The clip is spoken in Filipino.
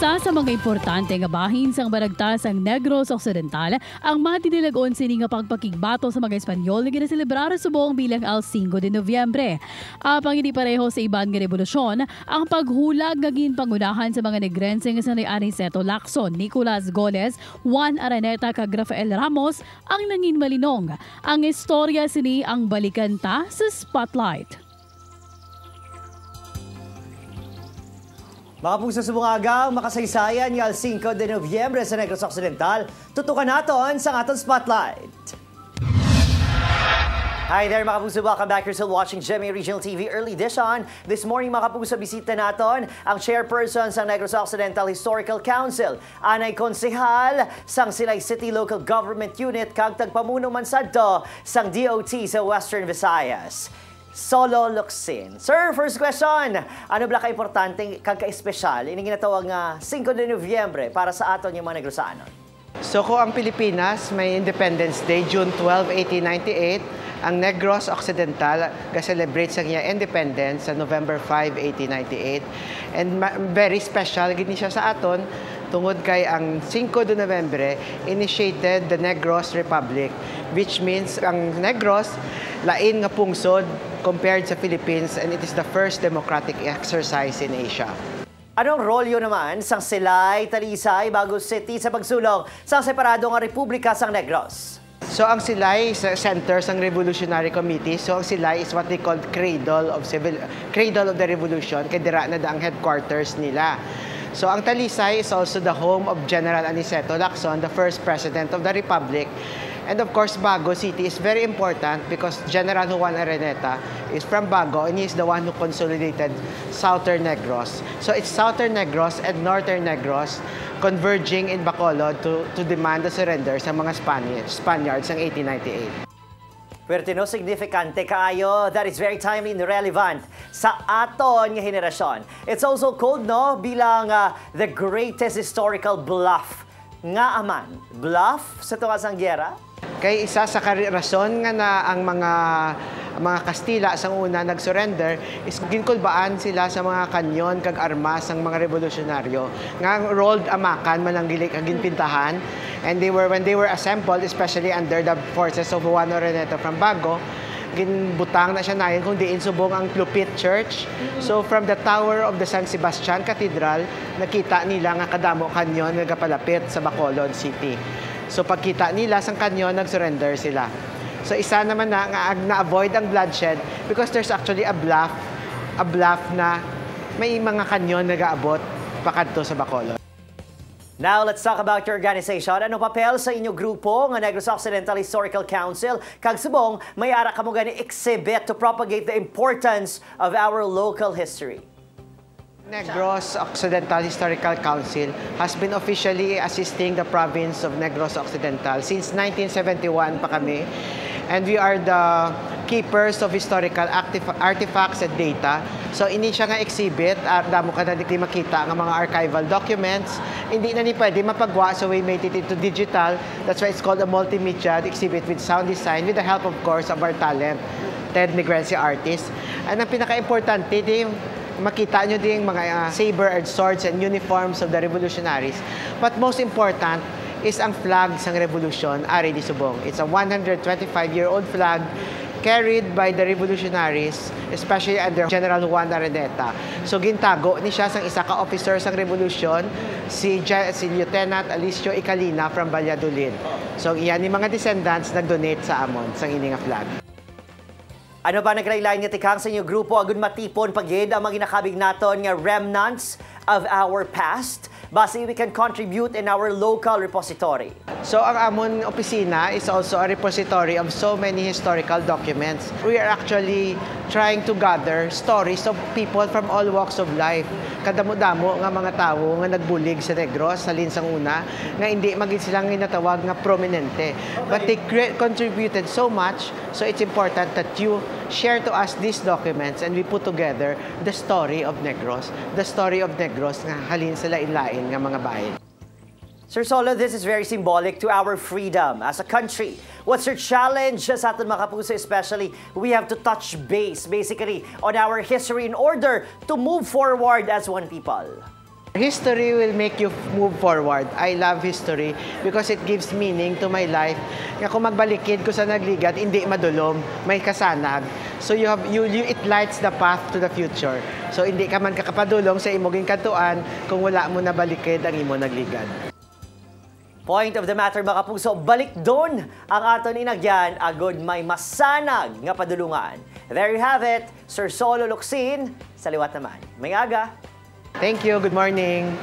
Usa sa mga importante nga bahin sang balagtas ang Negros Occidental ang matinilagon sini nga pagpakigbato sa mga Espanyol nga ginaselebrar sa buong bilang al 5 de Nobyembre. Apang hindi pareho sa iban nga revolusyon, ang paghulag nga ginpangunahan sa mga Negrense nga sanay Aniceto Lacson, Nicolas Goles, Juan Araneta kag Rafael Ramos ang nangin malinong. Ang istorya sini ang balikan ta sa Spotlight. Mga puso sa bungagang makasaysayan ng 5 de Nobyembre sa Negros Occidental, tutukan natin sa ating Spotlight. Hi there mga puso, welcome back. You're still watching GMA Regional TV Early Edition. This morning mga puso, bisita natin ang chairperson sa Negros Occidental Historical Council, Anay Konsehal, sang Silay City Local Government Unit, kag tagpamuno man sadto sang DOT sa Western Visayas, Solo Locsin. Sir, first question. Ano ba ka-importante kag ka-espesyal ini ginatawag nga 5 de Nobyembre para sa aton yung mga Negrosanon? So kung ang Pilipinas may Independence Day, June 12, 1898, ang Negros Occidental ga-celebrate sa kanya independence sa November 5, 1898. And very special gini siya sa aton tungod kay ang 5 de Nobyembre initiated the Negros Republic, which means ang Negros lain nga pungsod compared sa Philippines, and it is the first democratic exercise in Asia. Anong rolyo naman sang Silay, Talisay, Bagos City sa pagsulong sa separado nga Republika sang Negros? So ang Silay is center sang Revolutionary Committee. So ang Silay is what they call cradle of the revolution, kay dira na ang headquarters nila. So ang Talisay is also the home of General Aniceto Lacson, the first president of the Republic. And of course, Bago City is very important because General Juan Araneta is from Bago and he is the one who consolidated Southern Negros. So it's Southern Negros and Northern Negros converging in Bacolod to demand the surrender sa mga Spaniards ng 1898. Pwerte no, signifikante kaayo. That is very timely and relevant sa aton nga henerasyon. It's also called no bilang the greatest historical bluff nga aman. Bluff sa tuwa sang gyera? Kay isa sa rason nga na ang mga Kastila sang una nag-surrender is ginkulbaan sila sa mga kanyon kag armas ng mga revolusyonaryo nga rolled amakan mananggilik ang ginpintahan, and when they were assembled, especially under the forces of Juan Araneta from Bago, ginbutang na siya nayon kung diin subong ang Lupit Church. So from the tower of the San Sebastian Cathedral, nakita nila nga kadamo kanyon nga palapit sa Bacolod City. So pagkita nila sang kanyon, nag-surrender sila. So isa naman na-avoid ang bloodshed because there's actually a bluff na may mga kanyon nag-aabot pakadto sa Bacolod. Now, let's talk about your organization. Ano papel sa inyong grupo ng Negros Occidental Historical Council? Kag subong, may ara ka mo gani exhibit to propagate the importance of our local history. Negros Occidental Historical Council has been officially assisting the province of Negros Occidental since 1971 pa kami. And we are the keepers of historical artifacts and data. So ini siya nga exhibit, damo ka na di makita ng mga archival documents. Hindi na ni pwede mapagwa, so we made it into digital. That's why it's called a multimedia exhibit with sound design, with the help of course of our talent, Ted Negrense artists. And ang pinaka-importante din, makita nyo din mga saber and swords and uniforms of the revolutionaries. But most important is ang flag sang revolution, Ari di Subong. It's a 125-year-old flag carried by the revolutionaries, especially under General Juan Araneta. So gintago ni siya sang isa ka officer sang revolution, si Lieutenant Alicio Icalina from Valladolid. So iyan ni mga descendants nag-donate sa amon sang ini nga flag. Ano ba naglaylain nga tikang sa inyo grupo agun matipon pagid ang mga ginakabig naton nga remnants of our past? Basi we can contribute in our local repository. So ang amon opisina is also a repository of so many historical documents. We are actually trying to gather stories of people from all walks of life. Kadamo-damo nga mga tawo nga nagbulig sa Negros sa linsang una nga hindi maging silang ginatawag nga prominente. But they contributed so much, so it's important that you share to us these documents and we put together the story of Negros. The story of Negros nga halin sa lain-lain nga mga bayan. Sir Solo, this is very symbolic to our freedom as a country. What's your challenge sa atin mga kapuso? Especially, we have to touch base basically on our history in order to move forward as one people. History will make you move forward. I love history because it gives meaning to my life. Kaya kung magbalikid ko sa nagligat, hindi madulom, may kasanag. So it lights the path to the future. So hindi ka man kakapadulong sa imoging katuan kung wala mo na balikid ang imo nagligad. Point of the matter mga kapuso, balik doon ang aton inagyan, agod may masanag nga padulungan. There you have it, Sir Solo Locsin, sa liwat naman. May aga. Thank you. Good morning.